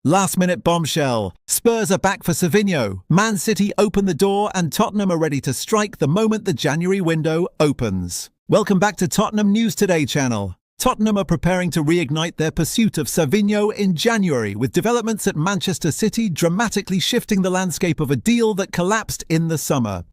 Last-minute bombshell. Spurs are back for Savinho. Man City open the door and Tottenham are ready to strike the moment the January window opens. Welcome back to Tottenham News Today channel. Tottenham are preparing to reignite their pursuit of Savinho in January, with developments at Manchester City dramatically shifting the landscape of a deal that collapsed in the summer.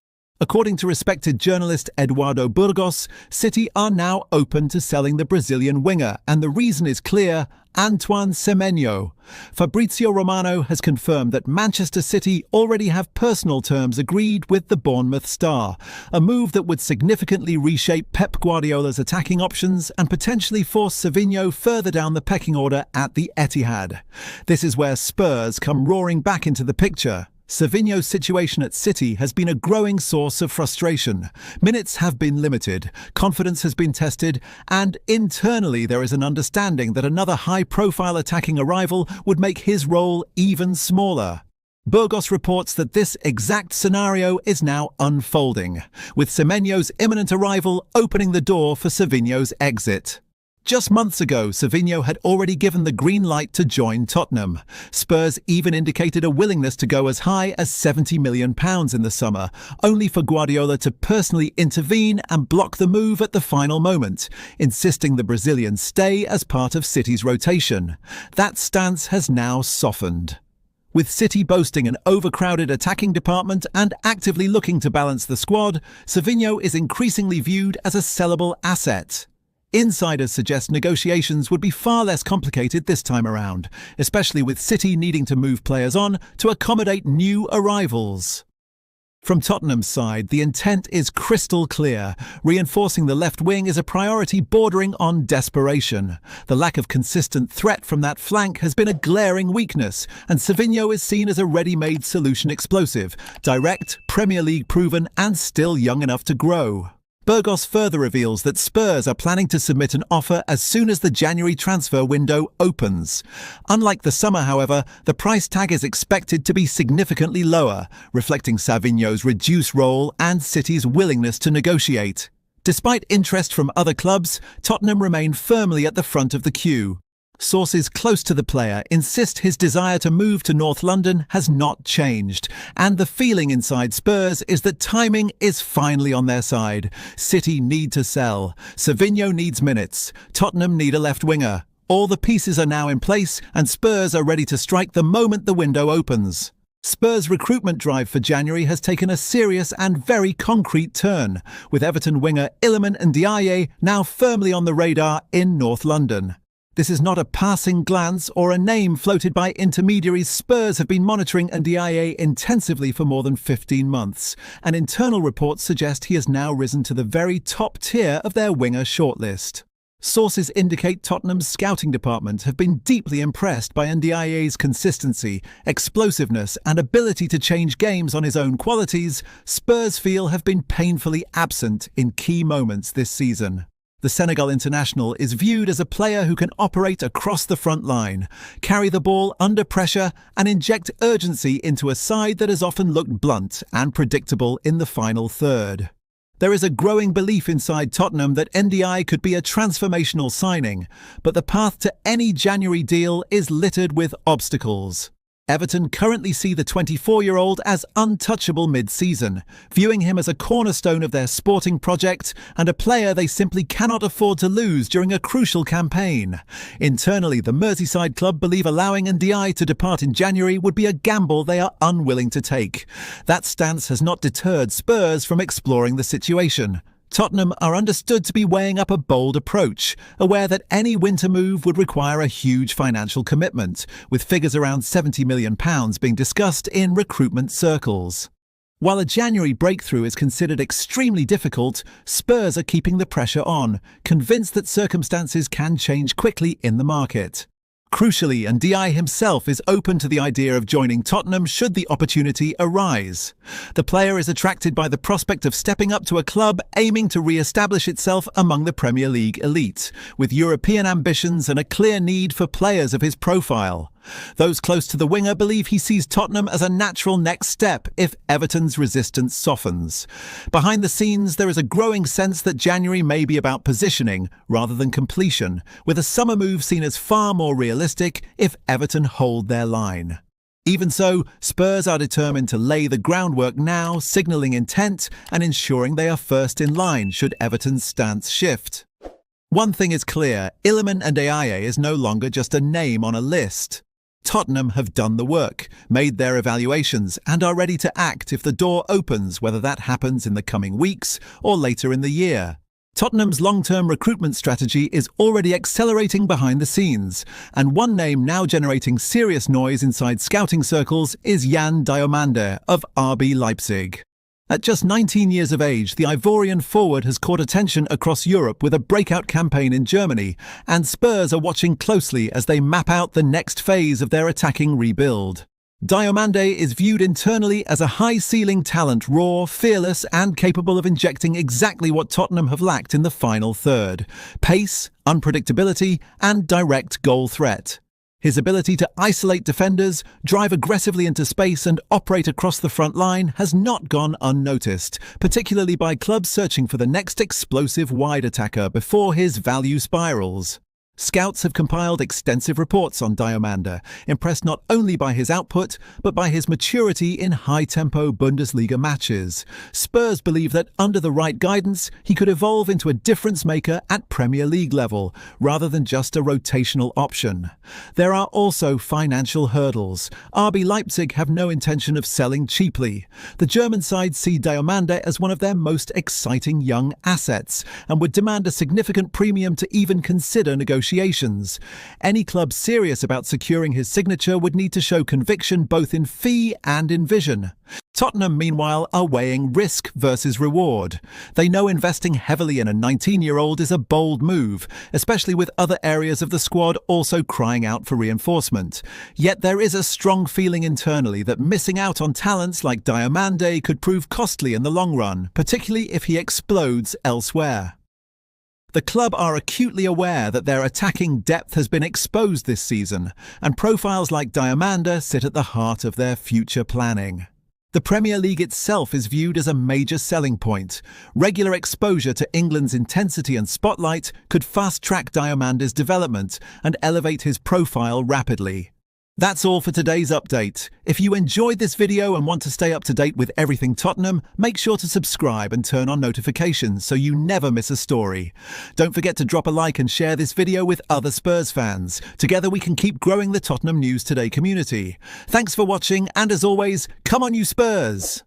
According to respected journalist Eduardo Burgos, City are now open to selling the Brazilian winger, and the reason is clear: Antoine Semenyo. Fabrizio Romano has confirmed that Manchester City already have personal terms agreed with the Bournemouth star, a move that would significantly reshape Pep Guardiola's attacking options and potentially force Savinho further down the pecking order at the Etihad. This is where Spurs come roaring back into the picture. Savinho's situation at City has been a growing source of frustration. Minutes have been limited, confidence has been tested, and internally there is an understanding that another high-profile attacking arrival would make his role even smaller. Burgos reports that this exact scenario is now unfolding, with Semenyo's imminent arrival opening the door for Savinho's exit. Just months ago, Savinho had already given the green light to join Tottenham. Spurs even indicated a willingness to go as high as £70 million in the summer, only for Guardiola to personally intervene and block the move at the final moment, insisting the Brazilian stay as part of City's rotation. That stance has now softened. With City boasting an overcrowded attacking department and actively looking to balance the squad, Savinho is increasingly viewed as a sellable asset. Insiders suggest negotiations would be far less complicated this time around, especially with City needing to move players on to accommodate new arrivals. From Tottenham's side, the intent is crystal clear. Reinforcing the left wing is a priority bordering on desperation. The lack of consistent threat from that flank has been a glaring weakness, and Savinho is seen as a ready-made solution explosive, direct, Premier League proven, and still young enough to grow. Burgos further reveals that Spurs are planning to submit an offer as soon as the January transfer window opens. Unlike the summer, however, the price tag is expected to be significantly lower, reflecting Savinho's reduced role and City's willingness to negotiate. Despite interest from other clubs, Tottenham remain firmly at the front of the queue. Sources close to the player insist his desire to move to North London has not changed, and the feeling inside Spurs is that timing is finally on their side. City need to sell, Savinho needs minutes, Tottenham need a left winger. All the pieces are now in place, and Spurs are ready to strike the moment the window opens. Spurs' recruitment drive for January has taken a serious and very concrete turn, with Everton winger Illiman Ndiaye now firmly on the radar in North London. This is not a passing glance or a name floated by intermediaries. Spurs have been monitoring Ndiaye intensively for more than 15 months, and internal reports suggest he has now risen to the very top tier of their winger shortlist. Sources indicate Tottenham's scouting department have been deeply impressed by Ndiaye's consistency, explosiveness, and ability to change games on his own qualities. Spurs feel have been painfully absent in key moments this season. The Senegal international is viewed as a player who can operate across the front line, carry the ball under pressure, and inject urgency into a side that has often looked blunt and predictable in the final third. There is a growing belief inside Tottenham that Ndiaye could be a transformational signing, but the path to any January deal is littered with obstacles. Everton currently see the 24-year-old as untouchable mid-season, viewing him as a cornerstone of their sporting project and a player they simply cannot afford to lose during a crucial campaign. Internally, the Merseyside club believe allowing Ndiaye to depart in January would be a gamble they are unwilling to take. That stance has not deterred Spurs from exploring the situation. Tottenham are understood to be weighing up a bold approach, aware that any winter move would require a huge financial commitment, with figures around £70 million being discussed in recruitment circles. While a January breakthrough is considered extremely difficult, Spurs are keeping the pressure on, convinced that circumstances can change quickly in the market. Crucially, Ndiaye himself is open to the idea of joining Tottenham should the opportunity arise. The player is attracted by the prospect of stepping up to a club aiming to re-establish itself among the Premier League elite, with European ambitions and a clear need for players of his profile. Those close to the winger believe he sees Tottenham as a natural next step if Everton's resistance softens. Behind the scenes, there is a growing sense that January may be about positioning rather than completion, with a summer move seen as far more realistic if Everton hold their line. Even so, Spurs are determined to lay the groundwork now, signalling intent and ensuring they are first in line should Everton's stance shift. One thing is clear, Illiman Ndiaye is no longer just a name on a list. Tottenham have done the work, made their evaluations, and are ready to act if the door opens, whether that happens in the coming weeks or later in the year. Tottenham's long-term recruitment strategy is already accelerating behind the scenes, and one name now generating serious noise inside scouting circles is Illiman Ndiaye of RB Leipzig. At just 19 years of age, the Ivorian forward has caught attention across Europe with a breakout campaign in Germany, and Spurs are watching closely as they map out the next phase of their attacking rebuild. Ndiaye is viewed internally as a high-ceiling talent, raw, fearless, and capable of injecting exactly what Tottenham have lacked in the final third: pace, unpredictability, and direct goal threat. His ability to isolate defenders, drive aggressively into space and operate across the front line has not gone unnoticed, particularly by clubs searching for the next explosive wide attacker before his value spirals. Scouts have compiled extensive reports on Ndiaye, impressed not only by his output, but by his maturity in high-tempo Bundesliga matches. Spurs believe that under the right guidance, he could evolve into a difference-maker at Premier League level, rather than just a rotational option. There are also financial hurdles. RB Leipzig have no intention of selling cheaply. The German side see Ndiaye as one of their most exciting young assets, and would demand a significant premium to even consider negotiations. Any club serious about securing his signature would need to show conviction both in fee and in vision. Tottenham, meanwhile, are weighing risk versus reward. They know investing heavily in a 19-year-old is a bold move, especially with other areas of the squad also crying out for reinforcement. Yet there is a strong feeling internally that missing out on talents like Ndiaye could prove costly in the long run, particularly if he explodes elsewhere. The club are acutely aware that their attacking depth has been exposed this season, and profiles like Ndiaye sit at the heart of their future planning. The Premier League itself is viewed as a major selling point. Regular exposure to England's intensity and spotlight could fast-track Ndiaye's development and elevate his profile rapidly. That's all for today's update. If you enjoyed this video and want to stay up to date with everything Tottenham, make sure to subscribe and turn on notifications so you never miss a story. Don't forget to drop a like and share this video with other Spurs fans. Together we can keep growing the Tottenham News Today community. Thanks for watching, and as always, come on you Spurs!